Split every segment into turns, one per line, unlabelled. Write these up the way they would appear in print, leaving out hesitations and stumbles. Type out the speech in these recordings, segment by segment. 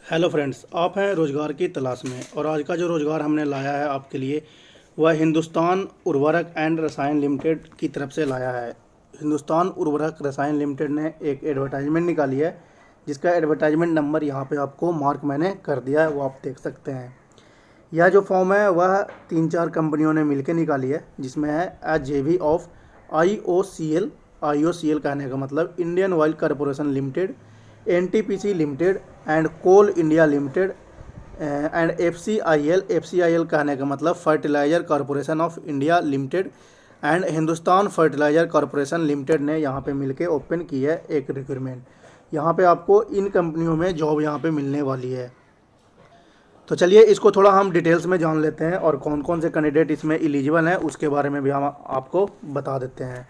Hello friends, आप हैं रोज़गार की तलाश में। और आज का जो रोज़गार हमने लाया है आपके लिए वह हिंदुस्तान उर्वरक एंड रसायन लिमिटेड की तरफ से लाया है। हिंदुस्तान उर्वरक रसायन लिमिटेड ने एक एडवर्टाइजमेंट निकाली है, जिसका एडवर्टाइजमेंट नंबर यहाँ पे आपको मार्क मैंने कर दिया है, वो आप देख सकते हैं। यह जो फॉर्म है वह 3-4 कंपनियों ने मिलकर निकाली है, जिसमें है JV ऑफ IOCL। IOCL कहने का मतलब Indian oil corporation limited, NTPC limited and coal India limited and FCIL कहने का मतलब fertilizer corporation of India limited and Hindustan fertilizer corporation limited ने यहाँ पे मिलके ओपन की है एक रिक्रूटमेंट। यहाँ पे आपको इन कंपनियों में जॉब यहाँ पे मिलने वाली है। तो चलिए इसको थोड़ा हम डिटेल्स में जान लेते हैं और कौन कौन से कैंडिडेट इसमें एलिजिबल हैं उसके बारे में भी हम आपको बता देते हैं।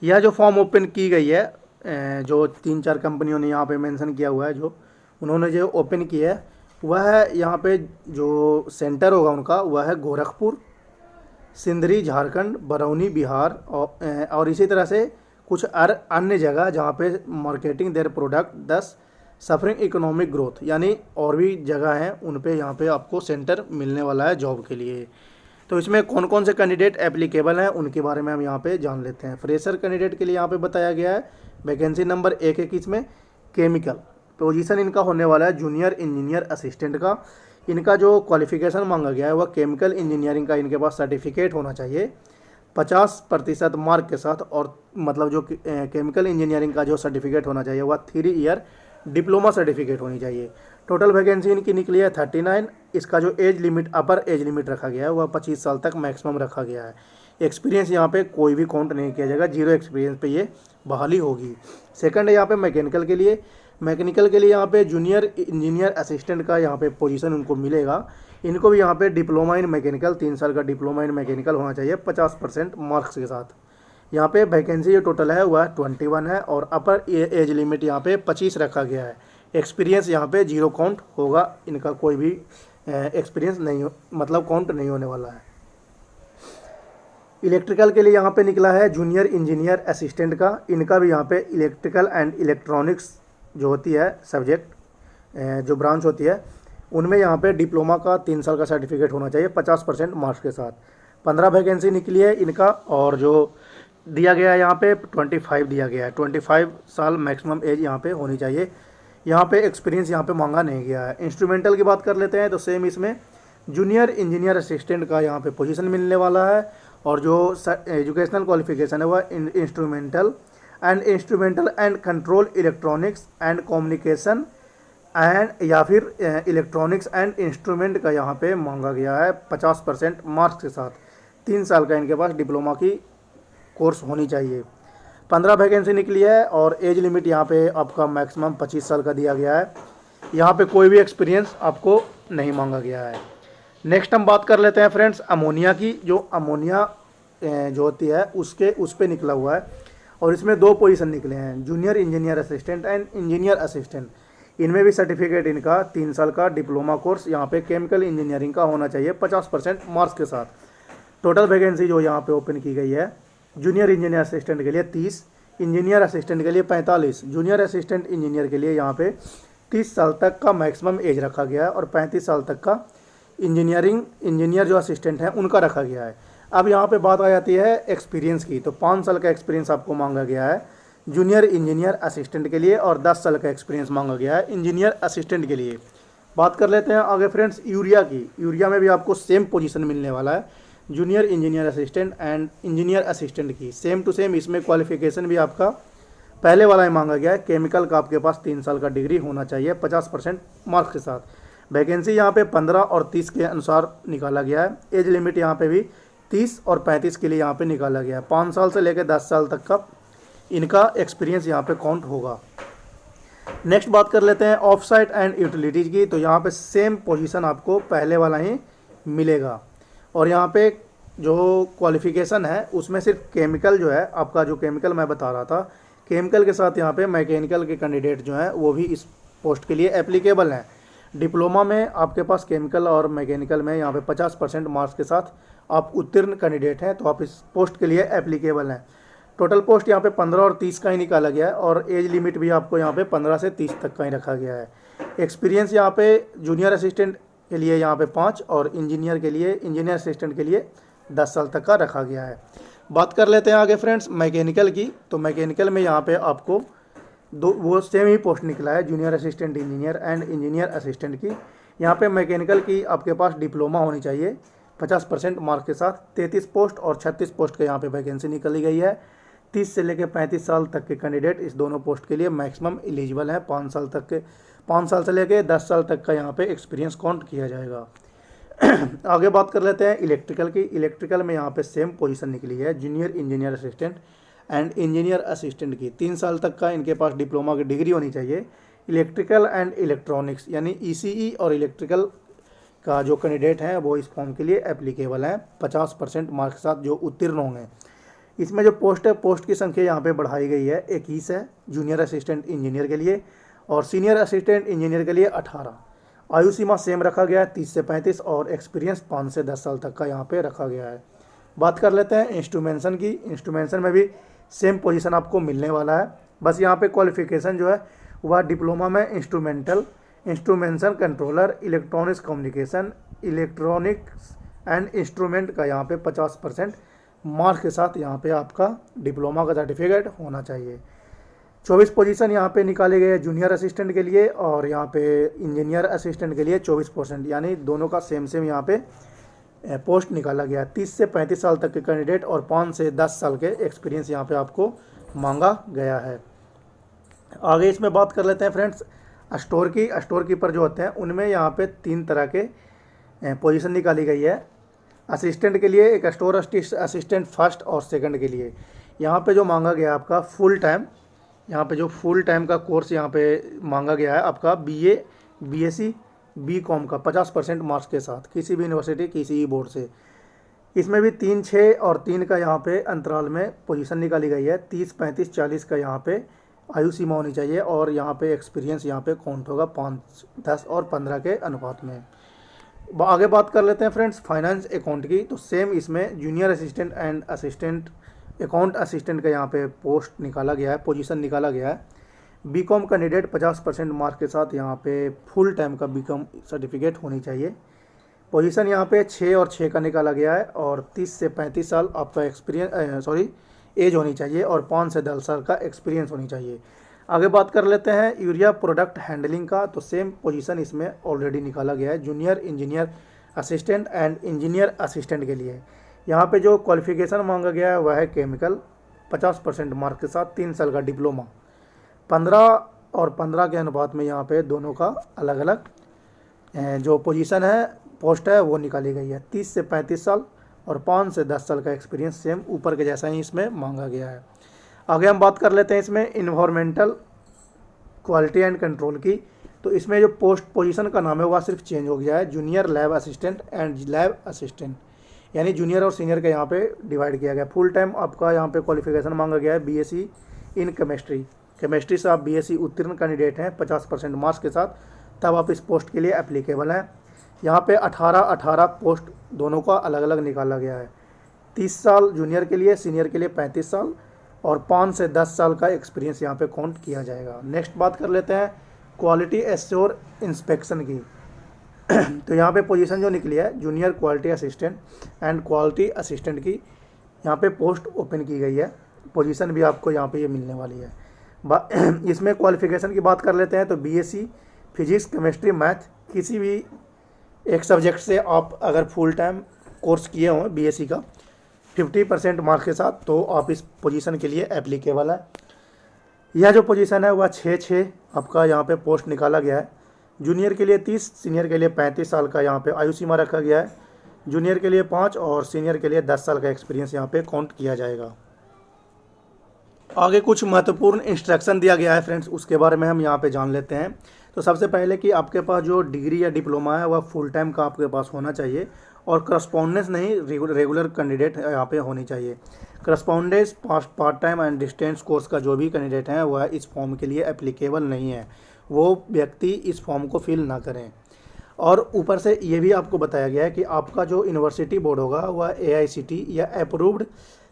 यह जो फॉर्म ओपन की गई है, जो 3-4 कंपनियों ने यहाँ पे मेंशन किया हुआ है, जो उन्होंने जो ओपन किया है वह है यहाँ पे जो सेंटर होगा उनका वह है गोरखपुर, सिंदरी झारखंड, बरौनी बिहार और इसी तरह से कुछ अन्य जगह जहाँ पे marketing their product 10 suffering economic growth, यानी और भी जगह हैं उन पे यहाँ पे आपको सेंटर मिलने वाला है जॉब के लिए। तो इसमें कौन कौन से कैंडिडेट एप्लीकेबल हैं उनके बारे में हम यहाँ पे जान लेते हैं। फ्रेशर कैंडिडेट के लिए यहाँ पे बताया गया है वैकेंसी नंबर 1 है कि इसमें केमिकल पोजीशन इनका होने वाला है जूनियर इंजीनियर असिस्टेंट का। इनका जो क्वालिफिकेशन मांगा गया है वह केमिकल इंजीनियरिंग का इनके पास सर्टिफिकेट होना चाहिए 50% मार्क के साथ, और मतलब जो केमिकल इंजीनियरिंग का जो सर्टिफिकेट होना चाहिए वह 3 ईयर डिप्लोमा सर्टिफिकेट होनी चाहिए। टोटल वैकेंसी इनकी निकली है 39। इसका जो age limit upper age limit रखा गया है वह 25 साल तक मैक्सिमम रखा गया है। एक्सपीरियंस यहाँ पे कोई भी काउंट नहीं किया जाएगा, 0 एक्सपीरियंस पे ये बहाली होगी। सेकंड है यहाँ पे मैकेनिकल के लिए। मैकेनिकल के लिए यहाँ पे जूनियर इंजीनियर असिस्टेंट का यहाँ पे पोजीशन उनको मिलेगा। इनको भी यहाँ पे डिप्लोमा इन मैकेनिकल 3 साल का डिप्लोमा इन मैकेनिकल होना चाहिए 50% मार्क्स के साथ। यहाँ पे वैकेंसी जो टोटल है वह 21 है और अपर एज लिमिट यहाँ पे 25 रखा गया है। एक्सपीरियंस यहाँ पे 0 काउंट होगा, इनका कोई भी एक्सपीरियंस नहीं मतलब काउंट नहीं होने वाला है। इलेक्ट्रिकल के लिए यहाँ पे निकला है जूनियर इंजीनियर असिस्टेंट का। इनका भी यहाँ पे इलेक्ट्रिकल एंड इलेक्ट्रॉनिक्स जो होती है सब्जेक्ट जो ब्रांच होती है उनमें यहाँ पे डिप्लोमा का 3 साल का सर्टिफिकेट होना चाहिए 50% मार्क्स के साथ। 15 वैकेंसी निकली है इनका और जो दिया गया है यहाँ पे 25 दिया गया है। 25 साल मैक्सिमम एज यहाँ पे होनी चाहिए। यहाँ पे एक्सपीरियंस यहाँ पे मांगा नहीं गया है। इंस्ट्रूमेंटल की बात कर लेते हैं तो सेम इसमें जूनियर इंजीनियर असिस्टेंट का यहाँ पे पोजीशन मिलने वाला है और जो एजुकेशनल क्वालिफिकेशन है वह instrumental and control electronics and communication and या फिर इलेक्ट्रॉनिक्स एंड इंस्ट्रूमेंट का यहाँ पे मांगा गया है 50% मार्क्स के साथ। 3 साल का इनके पास डिप्लोमा की कोर्स होनी चाहिए। 15 वैकेंसी निकली है और एज लिमिट यहाँ पे आपका मैक्सिमम 25 साल का दिया गया है। यहाँ पे कोई भी एक्सपीरियंस आपको नहीं मांगा गया है। नेक्स्ट हम बात कर लेते हैं फ्रेंड्स अमोनिया की। जो अमोनिया जो होती है उस पर निकला हुआ है और इसमें 2 पोजीशन निकले हैं junior engineer assistant and engineer assistant. इनमें भी सर्टिफिकेट इनका 3 साल का डिप्लोमा कोर्स यहाँ पे केमिकल इंजीनियरिंग का होना चाहिए 50% मार्क्स के साथ। टोटल वैकेंसी जो यहाँ पे ओपन की गई है जूनियर इंजीनियर असिस्टेंट के लिए 30, इंजीनियर असिस्टेंट के लिए 45, जूनियर असिस्टेंट इंजीनियर के लिए यहाँ पे 30 साल तक का मैक्सिमम एज रखा गया है और 35 साल तक का इंजीनियर जो असिस्टेंट हैं उनका रखा गया है। अब यहाँ पे बात आ जाती है एक्सपीरियंस की। तो 5 साल का एक्सपीरियंस आपको मांगा गया है जूनियर इंजीनियर असिस्टेंट के लिए और 10 साल का एक्सपीरियंस मांगा गया है इंजीनियर असिस्टेंट के लिए। बात कर लेते हैं आगे फ्रेंड्स यूरिया की। यूरिया में भी आपको सेम पोजीशन मिलने वाला है junior engineer assistant and engineer assistant की, सेम टू सेम। इसमें क्वालिफिकेशन भी आपका पहले वाला ही मांगा गया है। केमिकल का आपके पास 3 साल का डिग्री होना चाहिए 50% मार्क्स के साथ। वैकेंसी यहाँ पे 15 और 30 के अनुसार निकाला गया है। एज लिमिट यहाँ पे भी 30 और 35 के लिए यहाँ पे निकाला गया है। 5 साल से लेकर 10 साल तक का इनका एक्सपीरियंस यहाँ पे काउंट होगा। नेक्स्ट बात कर लेते हैं ऑफ साइट एंड यूटिलिटीज़ की। तो यहाँ पे सेम पोजीशन आपको पहले वाला ही मिलेगा और यहाँ पे जो क्वालिफिकेशन है उसमें सिर्फ केमिकल जो है आपका, जो केमिकल मैं बता रहा था, केमिकल के साथ यहाँ पे मैकेनिकल के कैंडिडेट जो हैं वो भी इस पोस्ट के लिए एप्लीकेबल हैं। डिप्लोमा में आपके पास केमिकल और मैकेनिकल में यहाँ पे 50% मार्क्स के साथ आप उत्तीर्ण कैंडिडेट हैं, तो आप इस पोस्ट के लिए एप्लीकेबल हैं। टोटल पोस्ट यहाँ पे 15 और 30 का ही निकाला गया है और एज लिमिट भी आपको यहाँ पे 15 से 30 तक का ही रखा गया है। एक्सपीरियंस यहाँ पे जूनियर असिस्टेंट के लिए यहाँ पे 5 और इंजीनियर के लिए, इंजीनियर असिस्टेंट के लिए 10 साल तक का रखा गया है। बात कर लेते हैं आगे फ्रेंड्स मैकेनिकल की। तो मैकेनिकल में यहाँ पे आपको वो सेम ही पोस्ट निकला है, junior assistant engineer and engineer assistant की। यहाँ पे मैकेनिकल की आपके पास डिप्लोमा होनी चाहिए 50% मार्क के साथ। 33 पोस्ट और 36 पोस्ट के यहाँ पे वैकेंसी निकली गई है। 30 से लेकर 35 साल तक के कैंडिडेट इस दोनों पोस्ट के लिए मैक्सिमम एलिजिबल हैं। 5 साल से लेकर 10 साल तक का यहाँ पे एक्सपीरियंस काउंट किया जाएगा। आगे बात कर लेते हैं इलेक्ट्रिकल की। इलेक्ट्रिकल में यहाँ पे सेम पोजीशन निकली है, junior engineer assistant and engineer assistant की। 3 साल तक का इनके पास डिप्लोमा की डिग्री होनी चाहिए। इलेक्ट्रिकल एंड इलेक्ट्रॉनिक्स यानी ईसीई और इलेक्ट्रिकल का जो कैंडिडेट हैं वो इस फॉर्म के लिए एप्लीकेबल हैं 50% मार्क के साथ जो उत्तीर्ण होंगे। इसमें जो पोस्ट है, पोस्ट की संख्या यहाँ पे बढ़ाई गई है, 21 है जूनियर असिस्टेंट इंजीनियर के लिए और सीनियर असिस्टेंट इंजीनियर के लिए 18। आयु सीमा सेम रखा गया है 30 से 35 और एक्सपीरियंस 5 से 10 साल तक का यहाँ पे रखा गया है। बात कर लेते हैं इंस्ट्रूमेंशन की। इंस्ट्रूमेंशन में भी सेम पोजीशन आपको मिलने वाला है, बस यहाँ पे क्वालिफिकेशन जो है वह डिप्लोमा में instrumentation controller, electronics communication, electronics and instrument का यहाँ पे 50% मार्क के साथ यहाँ पे आपका डिप्लोमा का सर्टिफिकेट होना चाहिए। 24 पोजीशन यहाँ पे निकाले गए जूनियर असिस्टेंट के लिए और यहाँ पे इंजीनियर असिस्टेंट के लिए 24%, यानी दोनों का सेम यहाँ पे पोस्ट निकाला गया। 30 से 35 साल तक के कैंडिडेट और 5 से 10 साल के एक्सपीरियंस यहाँ पे आपको मांगा गया है। आगे इसमें बात कर लेते हैं फ्रेंड्स स्टोर की। स्टोर कीपर जो होते हैं उनमें यहाँ पे 3 तरह के पोजीशन निकाली गई है। असिस्टेंट के लिए एक स्टोर असिस्टेंट फर्स्ट और सेकंड के लिए यहाँ पे जो मांगा गया आपका फुल टाइम, यहाँ पे जो फुल टाइम का कोर्स यहाँ पे मांगा गया है आपका BA, BSc, BCom का 50% मार्क्स के साथ किसी भी यूनिवर्सिटी किसी भी बोर्ड से। इसमें भी 3, 6 और 3 का यहाँ पे अंतराल में पोजीशन निकाली गई है। 30, 35, 40 का यहाँ पे आयु सीमा होनी चाहिए और यहाँ पे एक्सपीरियंस यहाँ पे काउंट होगा 5, 10 और 15 के अनुपात में। आगे बात कर लेते हैं फ्रेंड्स फाइनेंस अकाउंट की। तो सेम इसमें junior assistant and assistant account assistant का यहाँ पे पोस्ट निकाला गया है, पोजीशन निकाला गया है। BCom कैंडिडेट 50% मार्क के साथ यहाँ पे फुल टाइम का BCom सर्टिफिकेट होनी चाहिए। पोजीशन यहाँ पे 6 और 6 का निकाला गया है और 30 से 35 साल आपका एज होनी चाहिए और 5 से 10 साल का एक्सपीरियंस होनी चाहिए। आगे बात कर लेते हैं यूरिया प्रोडक्ट हैंडलिंग का। तो सेम पोजीशन इसमें ऑलरेडी निकाला गया है junior engineer assistant and engineer assistant के लिए। यहाँ पे जो क्वालिफिकेशन मांगा गया है वह है केमिकल 50% मार्क के साथ 3 साल का डिप्लोमा। 15 और 15 के अनुपात में यहाँ पे दोनों का अलग अलग जो पोजीशन है पोस्ट है वो निकाली गई है। 30 से 35 साल और 5 से 10 साल का एक्सपीरियंस सेम ऊपर के जैसा ही इसमें मांगा गया है। आगे हम बात कर लेते हैं इसमें इन्वायरमेंटल क्वालिटी एंड कंट्रोल की। तो इसमें जो पोस्ट पोजीशन का नाम है वह सिर्फ चेंज हो गया है, junior lab assistant and lab assistant, यानी जूनियर और सीनियर का यहाँ पे डिवाइड किया गया। फुल टाइम आपका यहाँ पे क्वालिफिकेशन मांगा गया है BSc इन केमिस्ट्री से आप BSc उत्तीर्ण कैंडिडेट हैं 50% मार्क्स के साथ, तब आप इस पोस्ट के लिए एप्लीकेबल हैं। यहाँ पे 18 पोस्ट दोनों का अलग अलग निकाला गया है। 30 साल जूनियर के लिए, सीनियर के लिए 35 साल और 5 से 10 साल का एक्सपीरियंस यहाँ पे काउंट किया जाएगा। नेक्स्ट बात कर लेते हैं क्वालिटी एश्योर इंस्पेक्शन की। तो यहाँ पे पोजीशन जो निकली है junior quality assistant and quality assistant की यहाँ पे पोस्ट ओपन की गई है। पोजीशन भी आपको यहाँ पे ये मिलने वाली है। इसमें क्वालिफिकेशन की बात कर लेते हैं तो BSc फिजिक्स केमिस्ट्री मैथ किसी भी एक सब्जेक्ट से आप अगर फुल टाइम कोर्स किए हों BSc का 50% मार्क्स के साथ तो आप इस पोजीशन के लिए एप्लीकेबल है। यह जो पोजीशन है वह 6 आपका यहाँ पे पोस्ट निकाला गया है। जूनियर के लिए 30, सीनियर के लिए 35 साल का यहाँ पे आयु सीमा रखा गया है। जूनियर के लिए 5 और सीनियर के लिए 10 साल का एक्सपीरियंस यहाँ पे काउंट किया जाएगा। आगे कुछ महत्वपूर्ण इंस्ट्रक्शन दिया गया है फ्रेंड्स, उसके बारे में हम यहाँ पे जान लेते हैं। तो सबसे पहले कि आपके पास जो डिग्री या डिप्लोमा है वह फुल टाइम का आपके पास होना चाहिए और करस्पॉन्डेंस नहीं रेगुलर कैंडिडेट यहाँ पे होनी चाहिए। Correspondence part time and distance course का जो भी कैंडिडेट हैं वह इस फॉर्म के लिए एप्लीकेबल नहीं है, वो व्यक्ति इस फॉर्म को फिल ना करें। और ऊपर से ये भी आपको बताया गया है कि आपका जो यूनिवर्सिटी बोर्ड होगा वह AICTE या approved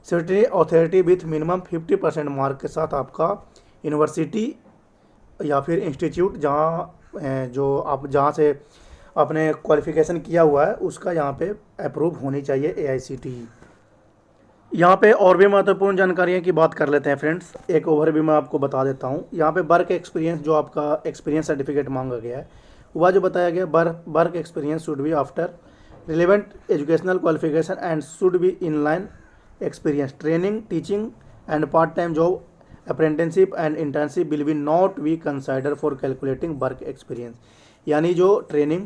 city authority with minimum 50% mark के साथ आपका यूनिवर्सिटी या फिर इंस्टीट्यूट जहाँ जो आप जहाँ से आपने क्वालिफ़िकेशन किया हुआ है उसका यहाँ पे अप्रूव होनी चाहिए AICTE। यहाँ पे और भी महत्वपूर्ण जानकारियों की बात कर लेते हैं फ्रेंड्स। एक ओवरव्यू मैं आपको बता देता हूँ। यहाँ पे वर्क एक्सपीरियंस जो आपका एक्सपीरियंस सर्टिफिकेट मांगा गया है वह जो बताया गया, work experience should be after relevant educational qualification and should be in line experience training teaching and part time job apprenticeship and internship will be not be consider for calculating work experience. यानी जो training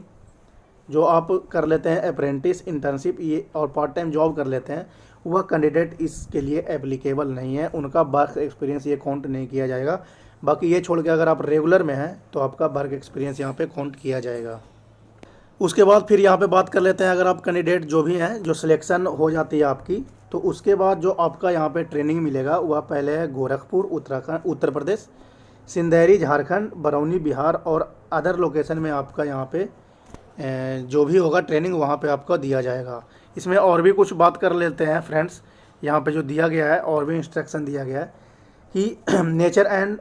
जो आप कर लेते हैं, apprentice, internship ये और part time job कर लेते हैं, वह कैंडिडेट इसके लिए एप्लीकेबल नहीं है, उनका वर्क एक्सपीरियंस ये काउंट नहीं किया जाएगा। बाकी ये छोड़ के अगर आप रेगुलर में हैं तो आपका वर्क एक्सपीरियंस यहाँ पे काउंट किया जाएगा। उसके बाद फिर यहाँ पे बात कर लेते हैं, अगर आप कैंडिडेट जो भी हैं, जो सिलेक्शन हो जाती है आपकी, तो उसके बाद जो आपका यहाँ पे ट्रेनिंग मिलेगा वह पहले है गोरखपुर उत्तराखंड उत्तर प्रदेश, सिंदरी झारखंड, बरौनी बिहार और अदर लोकेशन में आपका यहाँ पे जो भी होगा ट्रेनिंग वहाँ पे आपको दिया जाएगा। इसमें और भी कुछ बात कर लेते हैं फ्रेंड्स। यहाँ पे जो दिया गया है और भी इंस्ट्रक्शन दिया गया है कि nature and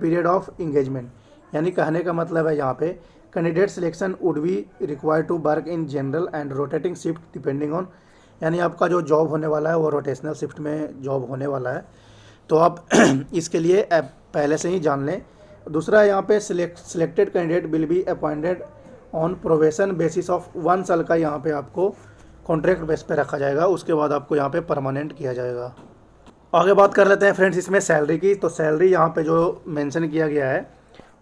period of engagement, यानी कहने का मतलब है यहाँ पे candidate selection would be required to work in general and rotating shift depending on, यानी आपका जो जॉब होने वाला है वो रोटेशनल शिफ्ट में जॉब होने वाला है, तो आप इसके लिए पहले से ही जान लें। दूसरा यहाँ पे selected candidate will be appointed on probation basis of 1 साल का यहाँ पे आपको कॉन्ट्रैक्ट बेस पे रखा जाएगा, उसके बाद आपको यहाँ पे परमानेंट किया जाएगा। आगे बात कर लेते हैं फ्रेंड्स इसमें सैलरी की। तो सैलरी यहाँ पे जो मेंशन किया गया है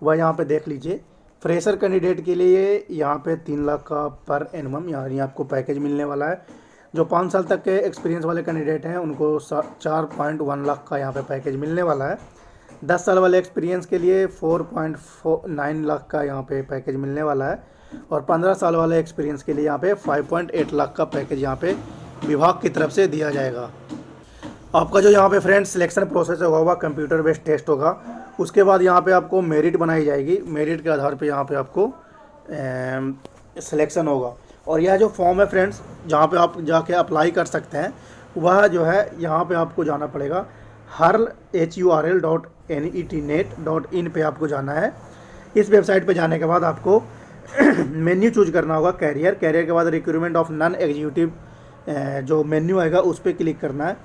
वह यहाँ पे देख लीजिए। फ्रेशर कैंडिडेट के लिए यहाँ पे 3 लाख का पर एनम यानी आपको पैकेज मिलने वाला है। जो 5 साल तक के एक्सपीरियंस वाले कैंडिडेट हैं उनको 4.1 लाख का यहाँ पे पैकेज मिलने वाला है। 10 साल वाले एक्सपीरियंस के लिए 4.9 लाख का यहाँ पे पैकेज मिलने वाला है और 15 साल वाले एक्सपीरियंस के लिए यहाँ पे 5.8 लाख का पैकेज यहाँ पे विभाग की तरफ से दिया जाएगा। आपका जो यहाँ पे फ्रेंड्स सिलेक्शन प्रोसेस होगा वह कंप्यूटर बेस्ड टेस्ट होगा। उसके बाद यहाँ पे आपको मेरिट बनाई जाएगी, मेरिट के आधार पे यहाँ पे आपको सिलेक्शन होगा। और यह जो फॉर्म है फ्रेंड्स जहाँ पे आप जाके अप्लाई कर सकते हैं वह जो है यहाँ पे आपको जाना पड़ेगा HURL.NETnet.in पे आपको जाना है। इस वेबसाइट पे जाने के बाद आपको मेन्यू चूज करना होगा कैरियर के बाद रिक्रूटमेंट ऑफ नॉन एग्जीक्यूटिव जो मेन्यू आएगा उस पर क्लिक करना है।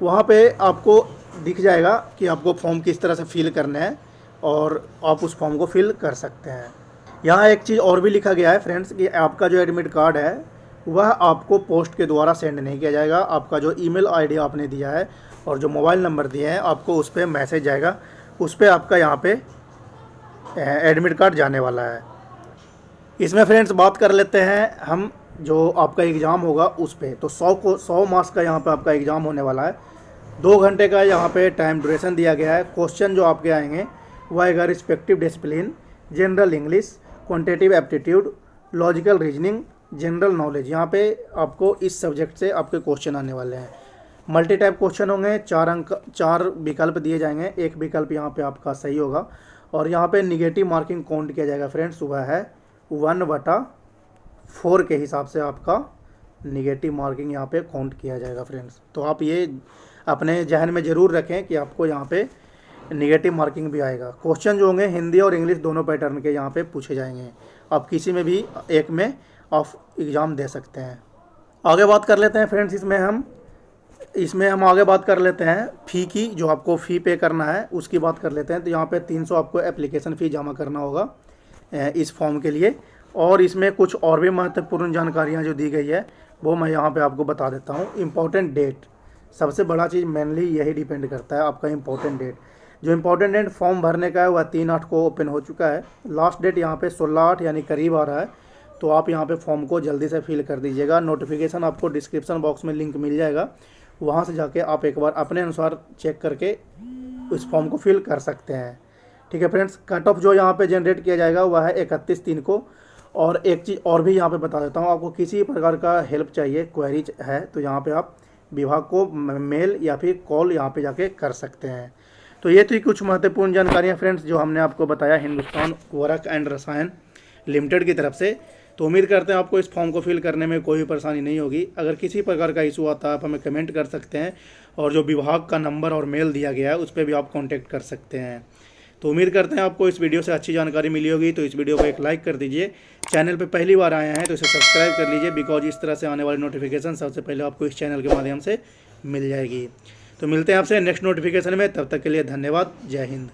वहाँ पे आपको दिख जाएगा कि आपको फॉर्म किस तरह से फिल करना है और आप उस फॉर्म को फिल कर सकते हैं। यहाँ एक चीज़ और भी लिखा गया है फ्रेंड्स कि आपका जो एडमिट कार्ड है वह आपको पोस्ट के द्वारा सेंड नहीं किया जाएगा। आपका जो ईमेल आईडी आपने दिया है और जो मोबाइल नंबर दिए हैं आपको उस पर मैसेज जाएगा, उस पर आपका यहाँ पे एडमिट कार्ड जाने वाला है। इसमें फ्रेंड्स बात कर लेते हैं हम जो आपका एग्ज़ाम होगा उस पर। तो 100 मार्क्स का यहाँ पे आपका एग्ज़ाम होने वाला है। 2 घंटे का यहाँ पे टाइम ड्यूरेशन दिया गया है। क्वेश्चन जो आपके आएंगे वह आएगा respective discipline, general English, quantitative aptitude, logical reasoning, general knowledge. यहाँ पे आपको इस सब्जेक्ट से आपके क्वेश्चन आने वाले हैं। मल्टी टाइप क्वेश्चन होंगे, 4 विकल्प दिए जाएंगे, एक विकल्प यहाँ पे आपका सही होगा। और यहाँ पे निगेटिव मार्किंग काउंट किया जाएगा फ्रेंड्स, वह है 1/4 के हिसाब से आपका निगेटिव मार्किंग यहाँ पे काउंट किया जाएगा फ्रेंड्स। तो आप ये अपने जहन में ज़रूर रखें कि आपको यहाँ पे निगेटिव मार्किंग भी आएगा। क्वेश्चन जो होंगे हिंदी और इंग्लिश दोनों पैटर्न के यहाँ पे पूछे जाएंगे। आप किसी में भी एक में आप एग्ज़ाम दे सकते हैं। आगे बात कर लेते हैं फ्रेंड्स इसमें हम आगे बात कर लेते हैं फ़ी की, जो आपको फ़ी पे करना है उसकी बात कर लेते हैं। तो यहाँ पे 300 आपको एप्लीकेशन फ़ी जमा करना होगा इस फॉर्म के लिए। और इसमें कुछ और भी महत्वपूर्ण जानकारियाँ जो दी गई है वो मैं यहाँ पे आपको बता देता हूँ। इम्पॉर्टेंट डेट, सबसे बड़ा चीज़ मेनली यही डिपेंड करता है आपका इम्पॉर्टेंट डेट। जो इम्पॉर्टेंट डेट फॉर्म भरने का है वह 3/8 को ओपन हो चुका है। लास्ट डेट यहाँ पे 16/8 यानी करीब आ रहा है। तो आप यहाँ पे फॉर्म को जल्दी से फिल कर दीजिएगा। नोटिफिकेशन आपको डिस्क्रिप्शन बॉक्स में लिंक मिल जाएगा, वहाँ से जाके आप एक बार अपने अनुसार चेक करके इस फॉर्म को फिल कर सकते हैं। ठीक है फ्रेंड्स, कट ऑफ जो यहाँ पे जनरेट किया जाएगा वह है 31/3 को। और एक चीज़ और भी यहाँ पे बता देता हूँ, आपको किसी प्रकार का हेल्प चाहिए, क्वेरी है, तो यहाँ पे आप विभाग को मेल या फिर कॉल यहाँ पे जाके कर सकते हैं। तो ये थी कुछ महत्वपूर्ण जानकारियाँ फ्रेंड्स जो हमने आपको बताया हिंदुस्तान उर्वरक एंड रसायन लिमिटेड की तरफ से। तो उम्मीद करते हैं आपको इस फॉर्म को फिल करने में कोई परेशानी नहीं होगी। अगर किसी प्रकार का इशू आता है आप हमें कमेंट कर सकते हैं और जो विभाग का नंबर और मेल दिया गया है उस पर भी आप कांटेक्ट कर सकते हैं। तो उम्मीद करते हैं आपको इस वीडियो से अच्छी जानकारी मिली होगी। तो इस वीडियो को एक लाइक कर दीजिए। चैनल पर पहली बार आए हैं तो इसे सब्सक्राइब कर लीजिए, बिकॉज इस तरह से आने वाली नोटिफिकेशन सबसे पहले आपको इस चैनल के माध्यम से मिल जाएगी। तो मिलते हैं आपसे नेक्स्ट नोटिफिकेशन में, तब तक के लिए धन्यवाद। जय हिंद।